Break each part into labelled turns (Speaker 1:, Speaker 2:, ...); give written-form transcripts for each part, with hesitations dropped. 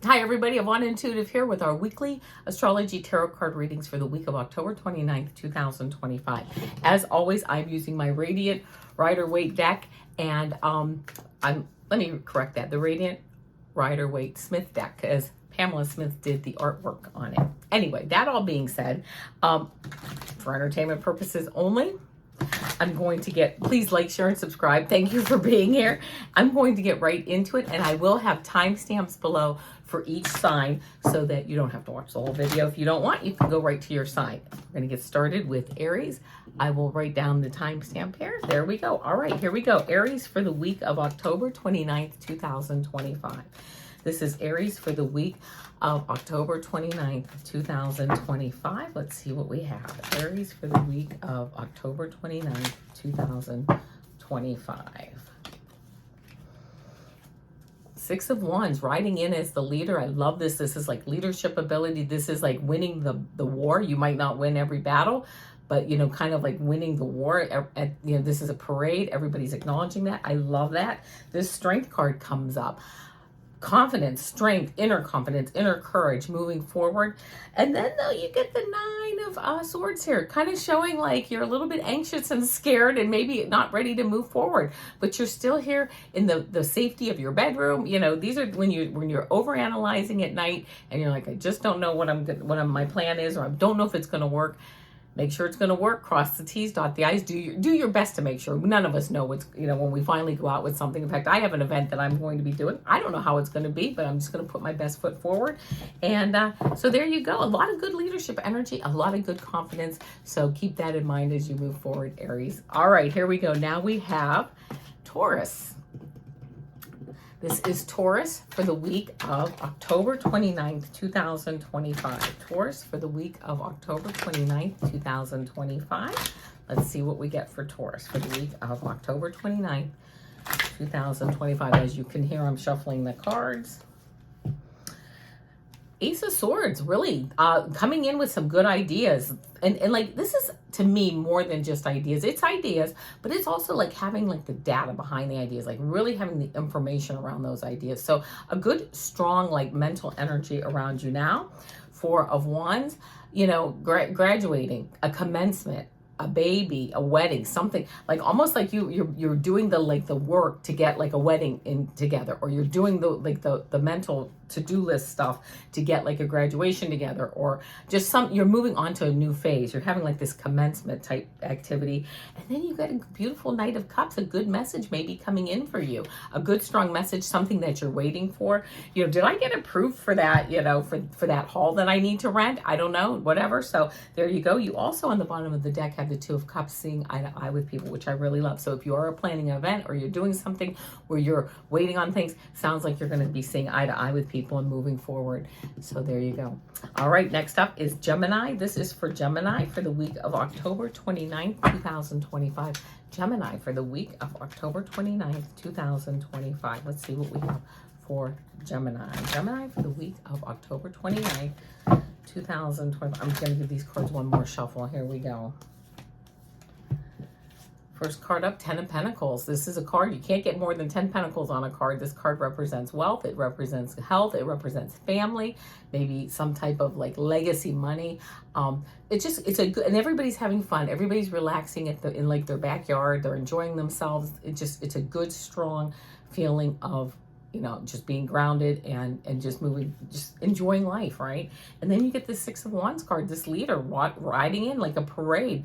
Speaker 1: Hi everybody, Avana Intuitive here with our weekly astrology tarot card readings for the week of October 29th, 2025. As always, I'm using my Radiant Rider Waite deck, and let me correct that, the Radiant Rider Waite Smith deck, as Pamela Smith did the artwork on it. Anyway, that all being said, for entertainment purposes only, I'm going to please like, share, and subscribe. Thank you for being here. I'm going to get right into it, and I will have timestamps below for each sign so that you don't have to watch the whole video. If you don't want, you can go right to your sign. We're going to get started with Aries. I will write down the timestamp here. There we go. All right, here we go. Aries for the week of October 29th, 2025. This is Aries for the week of October 29th, 2025. Let's see what we have. Aries for the week of October 29th, 2025. Six of Wands, riding in as the leader. I love this. This is like leadership ability. This is like winning the war. You might not win every battle, but, you know, kind of like winning the war. You know, this is a parade. Everybody's acknowledging that. I love that. This strength card comes up. Confidence, strength, inner confidence, inner courage, moving forward. And then though you get the Nine of Swords here, kind of showing like you're a little bit anxious and scared and maybe not ready to move forward, but you're still here in the safety of your bedroom. You know, these are when you're overanalyzing at night and you're like, I just don't know what my plan is, or I don't know if it's going to work. Make sure it's going to work. Cross the T's, dot the I's. Do your best to make sure. None of us know what's, you know, when we finally go out with something. In fact, I have an event that I'm going to be doing. I don't know how it's going to be, but I'm just going to put my best foot forward. And so there you go. A lot of good leadership energy, a lot of good confidence. So keep that in mind as you move forward, Aries. All right, here we go. Now we have Taurus. This is Taurus for the week of October 29th, 2025. Taurus for the week of October 29th, 2025. Let's see what we get for Taurus for the week of October 29th, 2025. As you can hear, I'm shuffling the cards. Ace of Swords, really coming in with some good ideas. And like, this is, to me, more than just ideas. It's ideas, but it's also like having like the data behind the ideas, like really having the information around those ideas. So a good, strong, like mental energy around you now. Four of Wands, you know, graduating, a commencement, a baby, a wedding, something like almost like you're doing the work to get like a wedding in together, or you're doing the mental to-do list stuff to get like a graduation together, or just you're moving on to a new phase. You're having like this commencement type activity. And then you get a beautiful Knight of Cups, a good message maybe coming in for you, a good strong message, something that you're waiting for. You know, did I get approved for that, you know, for that hall that I need to rent? I don't know, whatever. So there you go. You also on the bottom of the deck have the Two of Cups, seeing eye to eye with people, which I really love. So if you are planning an event or you're doing something where you're waiting on things, sounds like you're going to be seeing eye to eye with people and moving forward. So there you go. All right, next up is Gemini. This is for Gemini for the week of October 29th, 2025. Gemini for the week of October 29th, 2025. Let's see what we have for Gemini. Gemini for the week of October 29th, 2025. I'm going to give these cards one more shuffle. Here we go. First card up, 10 of Pentacles. This is a card, you can't get more than 10 Pentacles on a card. This card represents wealth, it represents health, it represents family, maybe some type of like legacy money. It's a good, and everybody's having fun. Everybody's relaxing in like their backyard. They're enjoying themselves. It's a good, strong feeling of, you know, just being grounded and just moving, just enjoying life, right? And then you get this Six of Wands card, this leader riding in like a parade.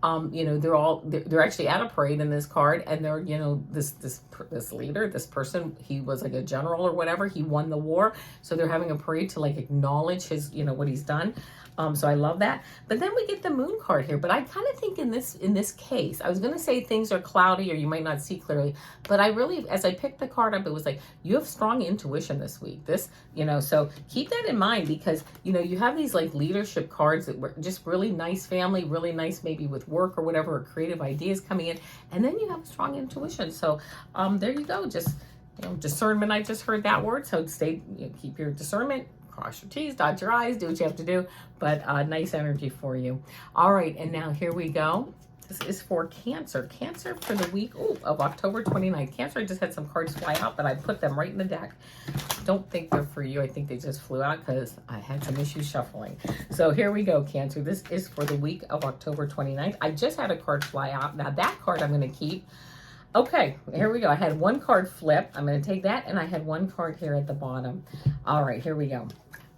Speaker 1: You know, they're actually at a parade in this card, and they're, you know, this leader, this person, he was like a general or whatever, he won the war, so they're having a parade to like acknowledge his, you know, what he's done. So I love that. But then we get the Moon card here. But I kind of think in this case, I was going to say things are cloudy or you might not see clearly. But I really, as I picked the card up, it was like, you have strong intuition this week. This, you know, so keep that in mind, because, you know, you have these like leadership cards that were just really nice family, really nice maybe with work or whatever, or creative ideas coming in. And then you have strong intuition. So there you go. Just, you know, discernment. I just heard that word. So keep your discernment. Cross your T's, dot your I's, do what you have to do, but nice energy for you. All right, and now here we go. This is for Cancer. Cancer for the week of October 29th. Cancer, I just had some cards fly out, but I put them right in the deck. Don't think they're for you. I think they just flew out because I had some issues shuffling. So here we go, Cancer. This is for the week of October 29th. I just had a card fly out. Now that card I'm going to keep. Okay, here we go. I had one card flip. I'm going to take that, and I had one card here at the bottom. All right, here we go.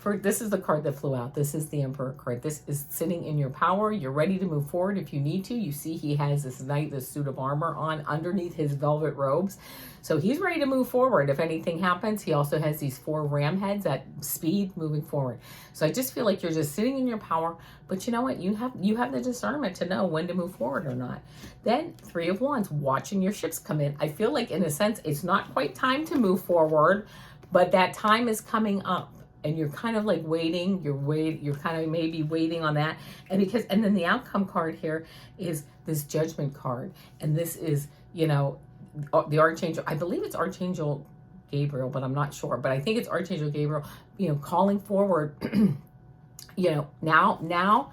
Speaker 1: This is the card that flew out. This is the Emperor card. This is sitting in your power. You're ready to move forward if you need to. You see he has this knight, this suit of armor on underneath his velvet robes. So he's ready to move forward if anything happens. He also has these 4 ram heads at speed moving forward. So I just feel like you're just sitting in your power, but you know what? You have the discernment to know when to move forward or not. Then 3 of Wands, watching your ships come in. I feel like in a sense, it's not quite time to move forward, but that time is coming up. And you're kind of like waiting, you're kind of maybe waiting on that. And then the outcome card here is this Judgment card. And this is, you know, the Archangel, I believe it's Archangel Gabriel, but I'm not sure. But I think it's Archangel Gabriel, you know, calling forward, you know, now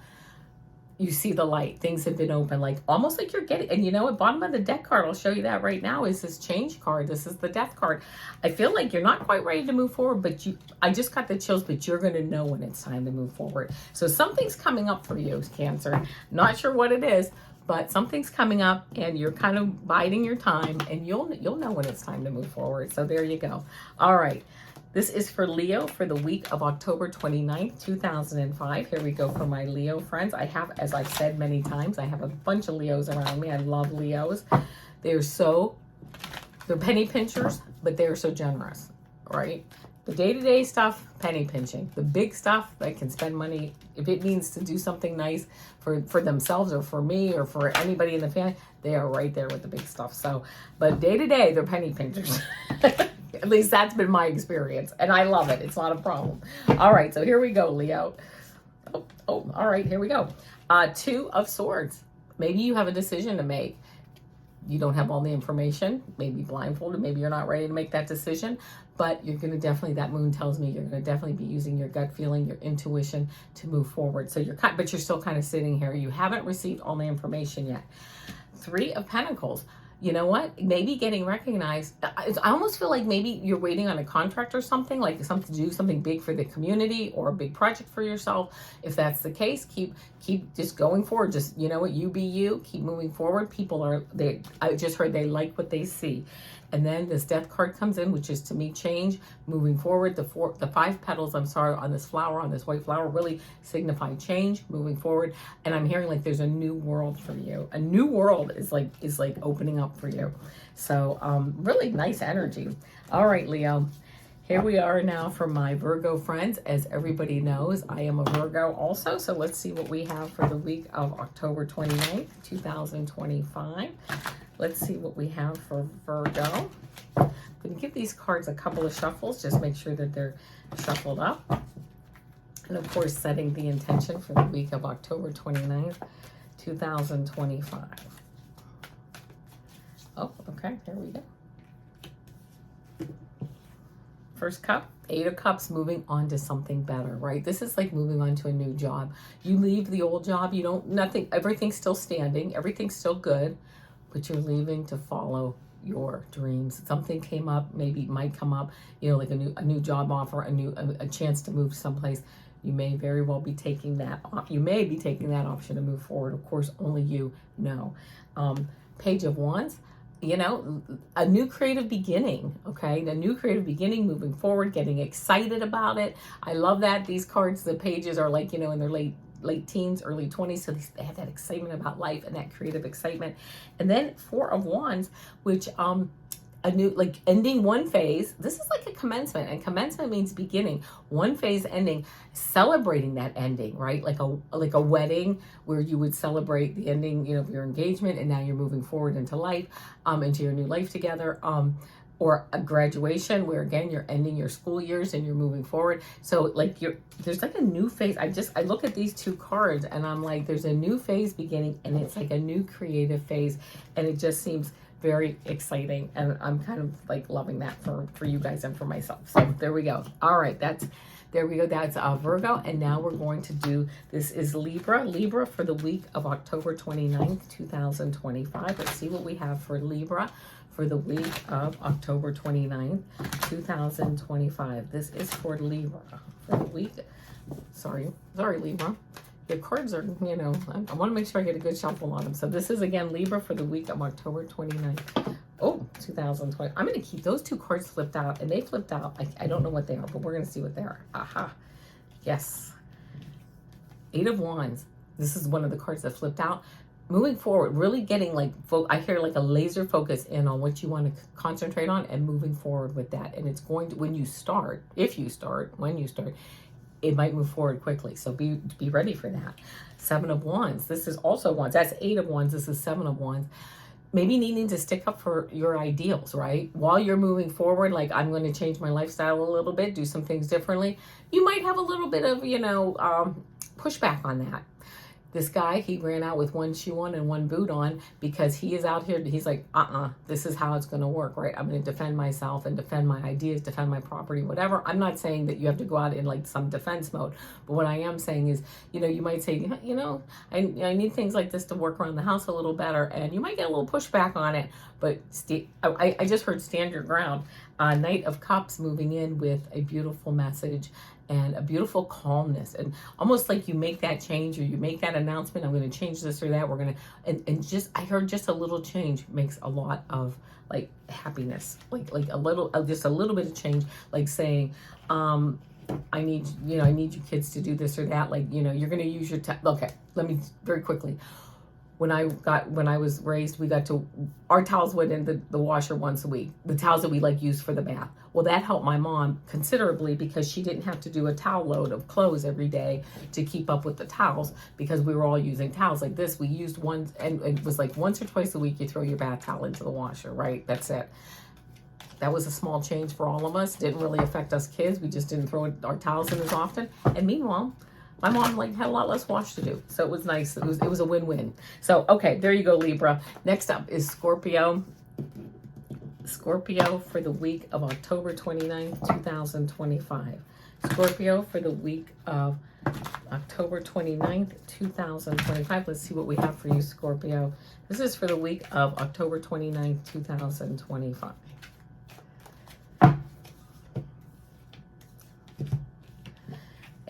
Speaker 1: you see the light. Things have been open, like almost like you're getting, and you know what, bottom of the deck card, I'll show you that right now, is this Change card. This is the Death card. I feel like you're not quite ready to move forward, but I just got the chills, but you're going to know when it's time to move forward. So something's coming up for you, Cancer. Not sure what it is, but something's coming up and you're kind of biding your time, and you'll know when it's time to move forward. So there you go. All right. This is for Leo for the week of October 29th, 2005. Here we go for my Leo friends. I have, as I've said many times, I have a bunch of Leos around me. I love Leos. They're penny pinchers, but they're so generous, right? The day-to-day stuff, penny pinching. The big stuff, they can spend money. If it means to do something nice for themselves or for me or for anybody in the family, they are right there with the big stuff. So, but day-to-day, they're penny pinchers. At least that's been my experience, and I love it. It's not a problem. All right, so here we go, Leo. All right, here we go. 2 of Swords. Maybe you have a decision to make. You don't have all the information, maybe blindfolded, maybe you're not ready to make that decision, but you're going to definitely, that moon tells me you're going to definitely be using your gut feeling, your intuition to move forward. So but you're still kind of sitting here. You haven't received all the information yet. 3 of Pentacles. You know what? Maybe getting recognized. I almost feel like maybe you're waiting on a contract or something, like something to do something big for the community or a big project for yourself. If that's the case, keep just going forward. Just, you know what, you be you, keep moving forward. I just heard they like what they see. And then this Death card comes in, which is to me change, moving forward. The 5 petals, on this flower, on this white flower, really signify change, moving forward. And I'm hearing like there's a new world for you. A new world is like opening up for you. So really nice energy. All right, Leo. Here we are now for my Virgo friends. As everybody knows, I am a Virgo also. So let's see what we have for the week of October 29th, 2025. Let's see what we have for Virgo. I'm going to give these cards a couple of shuffles. Just make sure that they're shuffled up. And of course, setting the intention for the week of October 29th, 2025. Oh, okay. Here we go. First cup, 8 of Cups, moving on to something better, right? This is like moving on to a new job. You leave the old job, everything's still standing, everything's still good, but you're leaving to follow your dreams. Something came up, might come up, you know, like a new job offer, a chance to move someplace. You may very well be taking that option to move forward. Of course, only you know. Page of Wands. You know, a new creative beginning, okay? A new creative beginning, moving forward, getting excited about it. I love that. These cards, the pages are like, you know, in their late teens, early 20s, so they have that excitement about life and that creative excitement. And then 4 of Wands, which a new, like ending one phase. This is like a commencement, and commencement means beginning. One phase ending, celebrating that ending, right? Like a wedding where you would celebrate the ending, you know, of your engagement, and now you're moving forward into life, into your new life together. Or a graduation where again you're ending your school years and you're moving forward. So like there's like a new phase. I look at these 2 cards and I'm like, there's a new phase beginning, and it's like a new creative phase, and it just seems very exciting, and I'm kind of like loving that for you guys and for myself. So there we go. All right, there we go. That's Virgo. And now we're going to do, this is Libra. Libra for the week of October 29th, 2025. Let's see what we have for Libra for the week of October 29th, 2025. This is for Libra for the week. Sorry, Libra. Your cards are, you know, I want to make sure I get a good shuffle on them. So this is, again, Libra for the week of October 29th. Oh, 2020. I'm going to keep those two cards flipped out, and they flipped out. I don't know what they are, but we're going to see what they are. Aha. Yes. 8 of Wands. This is one of the cards that flipped out. Moving forward, really getting like, I hear like a laser focus in on what you want to concentrate on and moving forward with that. And it's going to, when you start, it might move forward quickly. So be ready for that. 7 of Wands. This is also Wands. That's 8 of Wands. This is 7 of Wands. Maybe needing to stick up for your ideals, right? While you're moving forward, like, I'm going to change my lifestyle a little bit, do some things differently. You might have a little bit of, you know, pushback on that. This guy, he ran out with one shoe on and one boot on because he is out here. He's like, this is how it's going to work, right? I'm going to defend myself and defend my ideas, defend my property, whatever. I'm not saying that you have to go out in like some defense mode. But what I am saying is, you know, you might say, you know, I need things like this to work around the house a little better. And you might get a little pushback on it. But I just heard stand your ground. Knight of Cups moving in with a beautiful message and a beautiful calmness, and almost like you make that change or you make that announcement, I'm going to change this or that, we're going to, and just, I heard just a little change makes a lot of like happiness, like a little, just a little bit of change, like saying, I need you kids to do this or that, like, you know, you're going to use your, okay, let me very quickly. When I was raised, we got to, our towels went in the washer once a week, the towels that we like use for the bath. Well, that helped my mom considerably because she didn't have to do a towel load of clothes every day to keep up with the towels because we were all using towels like this. We used one, and it was like once or twice a week you throw your bath towel into the washer, right? That's it. That was a small change for all of us. Didn't really affect us kids. We just didn't throw our towels in as often. And meanwhile, my mom like had a lot less wash to do. So it was nice. It was a win-win. So, okay, there you go, Libra. Next up is Scorpio. Scorpio for the week of October 29th, 2025. Scorpio for the week of October 29th, 2025. Let's see what we have for you, Scorpio. This is for the week of October 29th, 2025.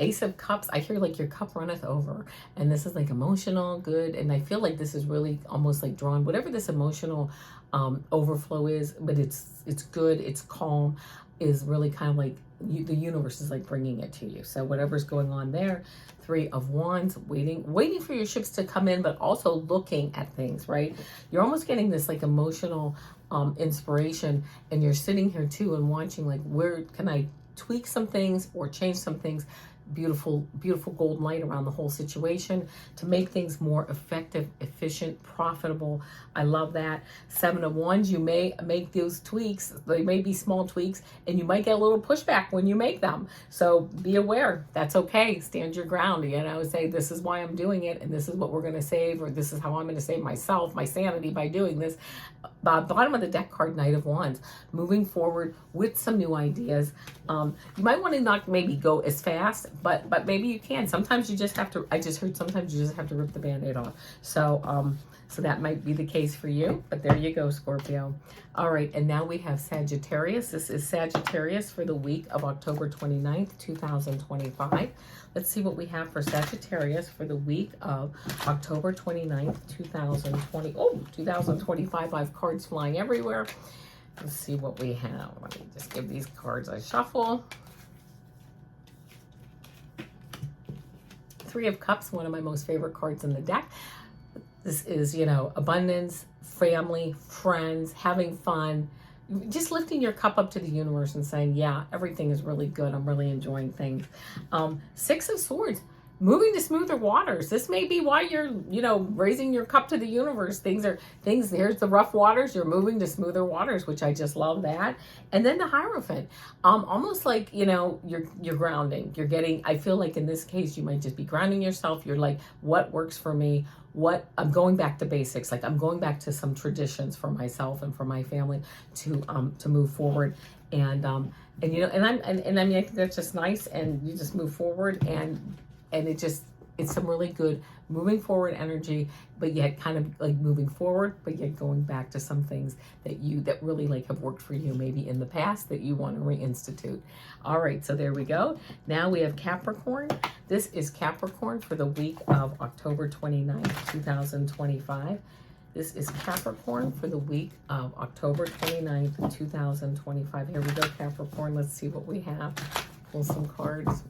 Speaker 1: Ace of Cups, I hear like your cup runneth over, and this is like emotional, good, and I feel like this is really almost like drawn, whatever this emotional overflow is, but it's good, it's calm, is really kind of like the universe is like bringing it to you. So whatever's going on there. 3 of Wands, waiting for your ships to come in, but also looking at things, right? You're almost getting this like emotional inspiration, and you're sitting here too and watching like, where can I tweak some things or change some things? Beautiful golden light around the whole situation to make things more effective, efficient, profitable. I love that. 7 of Wands, you may make those tweaks. They may be small tweaks, and you might get a little pushback when you make them. So be aware. That's okay. Stand your ground. You know, say, this is why I'm doing it, and this is what we're going to save, or this is how I'm going to save myself, my sanity by doing this. Bottom of the deck card, Knight of Wands, moving forward with some new ideas. You might want to not maybe go as fast, but maybe you can. Sometimes you just have to, I just heard sometimes you just have to rip the Band-Aid off. So so that might be the case for you, but there you go, Scorpio. All right, and now we have Sagittarius. This is Sagittarius for the week of October 29th, 2025. Let's see what we have for Sagittarius for the week of October 29th, 2020. Oh, 2025, I have cards flying everywhere. Let's see what we have. Let me just give these cards a shuffle. 3 of Cups, one of my most favorite cards in the deck. This is, you know, abundance, family, friends, having fun, just lifting your cup up to the universe and saying, yeah, everything is really good. I'm really enjoying things. 6 of Swords, moving to smoother waters. This may be why you're, you know, raising your cup to the universe. Here's the rough waters. You're moving to smoother waters, which I just love that. And then the Hierophant, almost like, you know, you're grounding. You're getting, I feel like in this case, you might just be grounding yourself. You're like, what works for me? I'm going back to basics. Like, I'm going back to some traditions for myself and for my family to move forward. And you know, and I mean, I think that's just nice. And you just move forward, and it's some really good moving forward energy, but yet kind of like moving forward, but yet going back to some things that really like have worked for you maybe in the past that you want to reinstitute. All right, so there we go. Now we have Capricorn. This is Capricorn for the week of October 29th, 2025. This is Capricorn for the week of October 29th, 2025. Here we go, Capricorn. Let's see what we have. Pull some cards.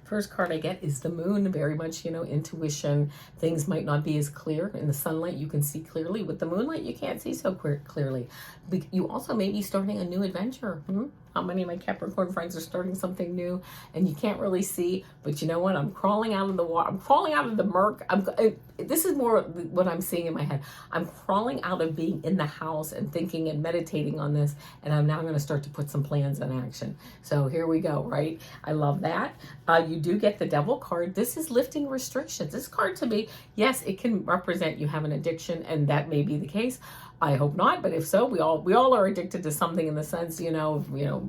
Speaker 1: First card I get is the Moon. Very much, you know, intuition. Things might not be as clear. In the sunlight, you can see clearly. With the moonlight, you can't see so clearly. You also may be starting a new adventure. How many of my Capricorn friends are starting something new and you can't really see? But you know what? I'm crawling out of the water. I'm crawling out of the murk. This is more what I'm seeing in my head. I'm crawling out of being in the house and thinking and meditating on this. And I'm now going to start to put some plans in action. So here we go, right? I love that. You do get the Devil card. This is lifting restrictions. This card to me, yes, it can represent you have an addiction, and that may be the case. I hope not, but if so, we all are addicted to something in the sense, you know,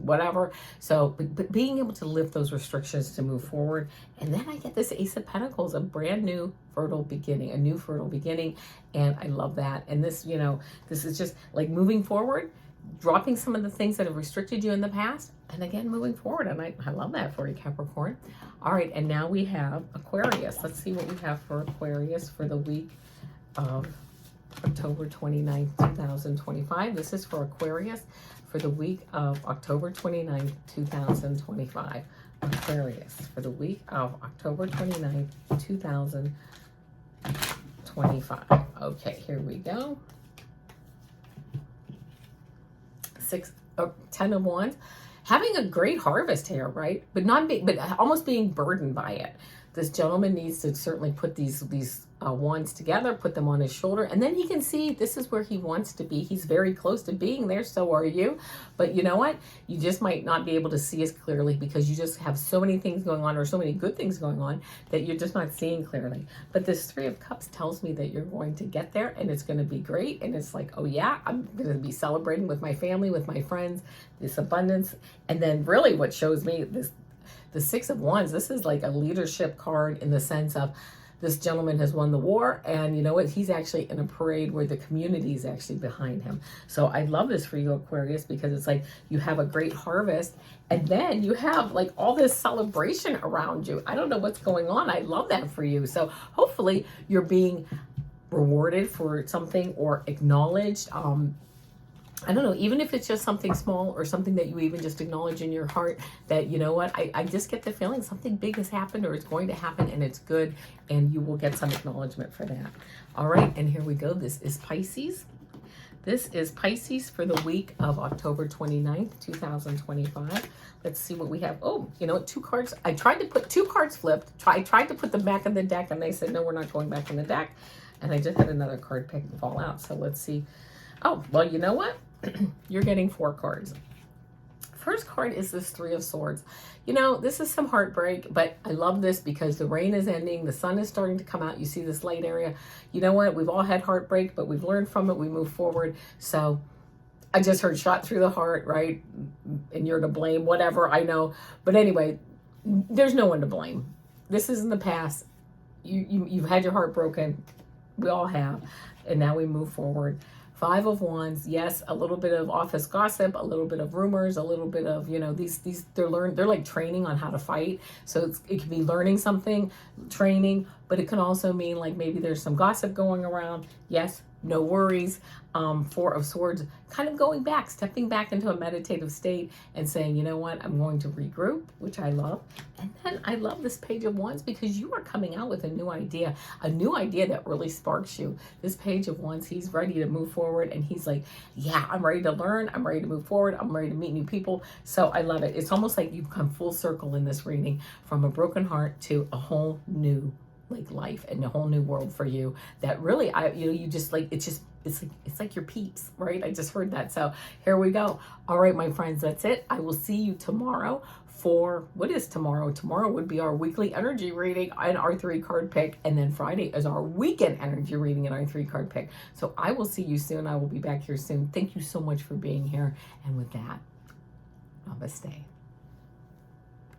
Speaker 1: whatever. So, but being able to lift those restrictions to move forward. And then I get this Ace of Pentacles, a brand new fertile beginning, a new fertile beginning. And I love that. And this, you know, this is just like moving forward, dropping some of the things that have restricted you in the past, and again, moving forward. And I love that for you, Capricorn. All right, and now we have Aquarius. Let's see what we have for Aquarius for the week of October 29th, 2025. This is for Aquarius for the week of October 29th, 2025. Aquarius for the week of October 29th, 2025. Okay, here we go. 10 of Wands. Having a great harvest here, right? But almost being burdened by it. This gentleman needs to certainly put these wands together, put them on his shoulder, and then he can see this is where he wants to be. He's very close to being there, so are you. But you know what? You just might not be able to see as clearly because you just have so many things going on, or so many good things going on, that you're just not seeing clearly. But this Three of Cups tells me that you're going to get there, and it's going to be great. And it's like, oh yeah, I'm going to be celebrating with my family, with my friends, this abundance. And then really what shows me the Six of Wands, this is like a leadership card in the sense of this gentleman has won the war, and you know what? He's actually in a parade where the community is actually behind him. So I love this for you, Aquarius, because it's like you have a great harvest, and then you have like all this celebration around you. I don't know what's going on. I love that for you. So hopefully you're being rewarded for something or acknowledged. I don't know, even if it's just something small or something that you even just acknowledge in your heart that, you know what, I just get the feeling something big has happened or it's going to happen and it's good, and you will get some acknowledgement for that. All right, and here we go. This is Pisces. This is Pisces for the week of October 29th, 2025. Let's see what we have. Oh, you know, 2 cards. I tried to put 2 cards flipped. I tried to put them back in the deck, and they said, no, we're not going back in the deck. And I just had another card pick and fall out. So let's see. Oh, well, you know what? You're getting 4 cards. First card is this Three of Swords. You know, this is some heartbreak, but I love this because the rain is ending. The sun is starting to come out. You see this light area. You know what? We've all had heartbreak, but we've learned from it. We move forward. So I just heard shot through the heart, right? And you're to blame, whatever, I know. But anyway, there's no one to blame. This is in the past. You've had your heart broken. We all have. And now we move forward. 5 of Wands, yes, a little bit of office gossip, a little bit of rumors, a little bit of, you know, they're like training on how to fight. So it can be learning something, training, but it can also mean like maybe there's some gossip going around. Yes, no worries. Four of Swords, kind of going back, stepping back into a meditative state and saying, you know what, I'm going to regroup, which I love. And then I love this Page of Wands because you are coming out with a new idea that really sparks you. This Page of Wands, he's ready to move forward, and he's like, yeah, I'm ready to learn, I'm ready to move forward, I'm ready to meet new people. So I love it. It's almost like you've come full circle in this reading, from a broken heart to a whole new like life and a whole new world for you, that really you just like, it's like your peeps, right? I just heard that. So here we go. All right, my friends, that's it. I will see you tomorrow for, what is tomorrow? Tomorrow would be our weekly energy reading and our 3-card pick, and then Friday is our weekend energy reading and our 3-card pick. So I will see you soon. I will be back here soon. Thank you so much for being here, and with that, namaste.